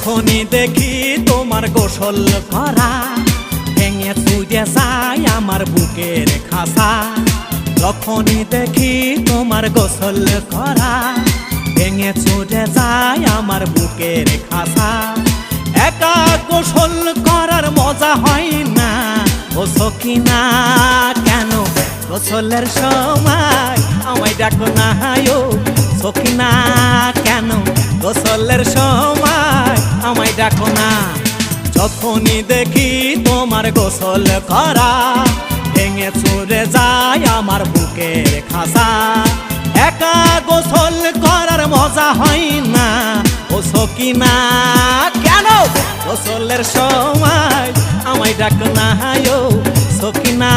যখনই দেখি তোমার গোসল করা ভেঙে চুরে যায় আমার বুকের খাসা। যখনই দেখি তোমার গোসল করা ভেঙে চুরে যায় আমার বুকের খাসা। একা গোসল করার মজা হয় না ও সখিনা, কেন গোসলের সময় আমায় ডাকো না ও সখিনা, কেন গোসলের সময় আমায় ডাকো না। যখনই দেখি তোমার গোসল করা ভেঙে চুরে যায় আমার বুকের খাসা। একা গোসল করার মজা হয় না ও সখিনা, কেন গোসলের সময় আমায় ডাকো না ও সখিনা,